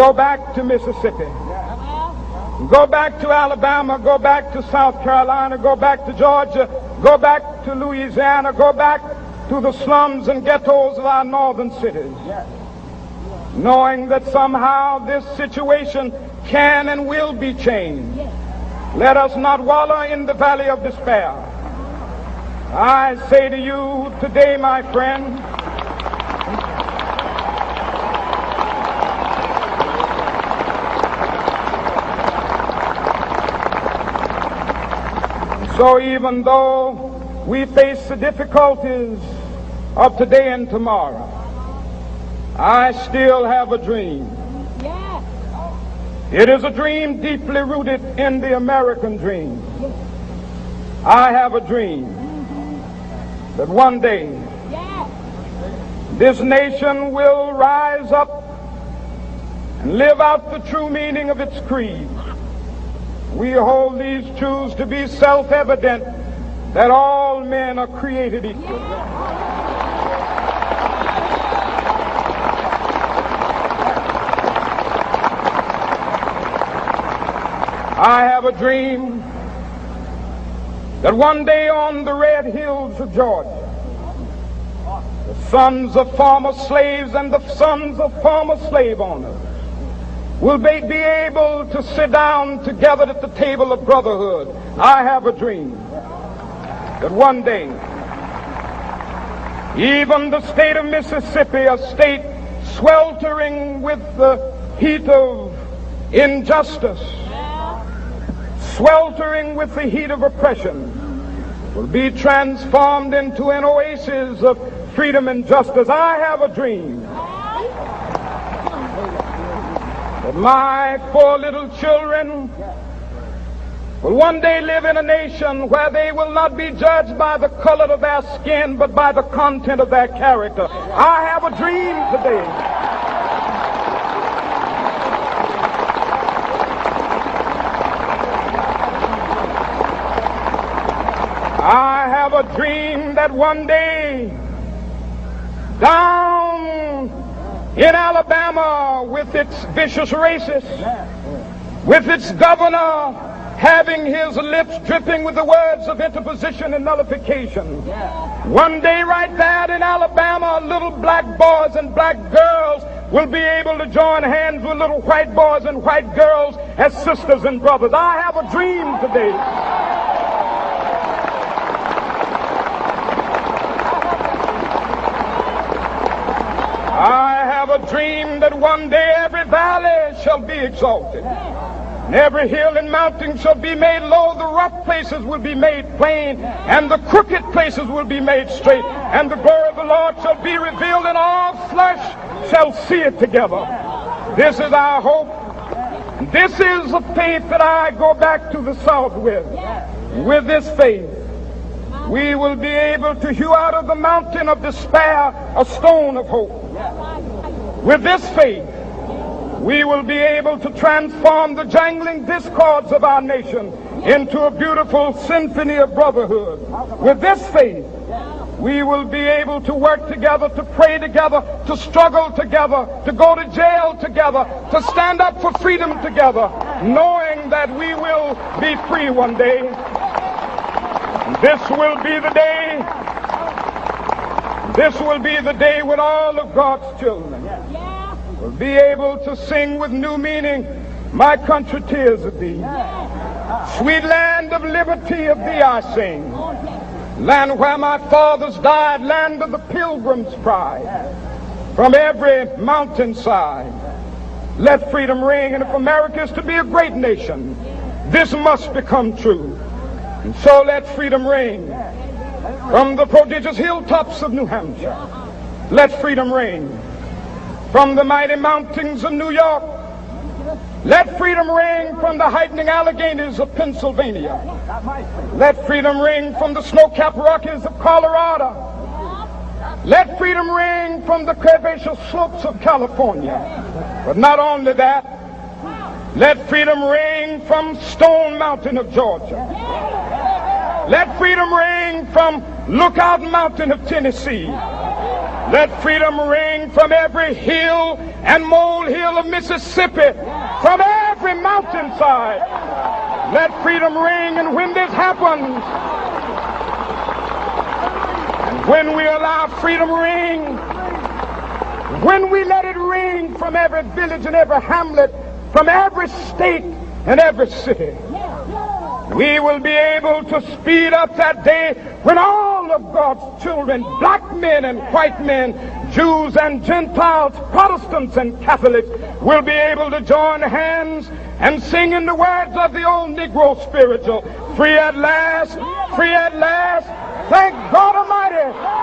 Go back to Mississippi. Go back to Alabama. Go back to South Carolina. Go back to Georgia. Go back to Louisiana. Go back to the slums and ghettos of our northern cities. Knowing that somehow this situation can and will be changed. Let us not wallow in the valley of despair. I say to you today, my friend, so even though we face the difficulties of today and tomorrow, I still have a dream. It is a dream deeply rooted in the American dream. I have a dream that one day this nation will rise up and live out the true meaning of its creed. We hold these truths to be self-evident, that all men are created equal. I have a dream that one day on the red hills of Georgia, the sons of former slaves and the sons of former slave owners will be able to sit down together at the table of brotherhood. I have a dream that one day, even the state of Mississippi, a state sweltering with the heat of injustice, sweltering with the heat of oppression, will be transformed into an oasis of freedom and justice. I have a dream that my 4 little children will one day live in a nation where they will not be judged by the color of their skin, but by the content of their character. I have a dream today. I have a dream that one day, down in Alabama, with its vicious racists, with its governor having his lips dripping with the words of interposition and nullification, one day right there in Alabama, little black boys and black girls will be able to join hands with little white boys and white girls as sisters and brothers. I have a dream today. I have a dream that one day every valley shall be exalted, and every hill and mountain shall be made low. The rough places will be made plain, and the crooked places will be made straight, and the glory of the Lord shall be revealed, and all flesh shall see it together. This is our hope. This is the faith that I go back to the South with. With this faith, we will be able to hew out of the mountain of despair a stone of hope. With this faith, we will be able to transform the jangling discords of our nation into a beautiful symphony of brotherhood. With this faith, we will be able to work together, to pray together, to struggle together, to go to jail together, to stand up for freedom together, knowing that we will be free one day. This will be the day. This will be the day when all of God's children will be able to sing with new meaning, "My country, tears of thee. Sweet land of liberty, of thee I sing. Land where my fathers died, land of the pilgrim's pride. From every mountainside, let freedom ring. And if America is to be a great nation, this must become true. And so let freedom ring from the prodigious hilltops of New Hampshire. Let freedom ring from the mighty mountains of New York. Let freedom ring from the heightening Alleghenies of Pennsylvania. Let freedom ring from the snow-capped Rockies of Colorado. Let freedom ring from the curvaceous slopes of California. But not only that, let freedom ring from Stone Mountain of Georgia. Let freedom ring from Lookout Mountain of Tennessee. Let freedom ring from every hill and molehill of Mississippi, from every mountainside. Let freedom ring, and when this happens, and when we allow freedom ring, when we let it ring from every village and every hamlet, from every state and every city, we will be able to speed up that day when all of God's children, black men and white men, Jews and Gentiles, Protestants and Catholics, will be able to join hands and sing in the words of the old Negro spiritual, free at last, thank God Almighty.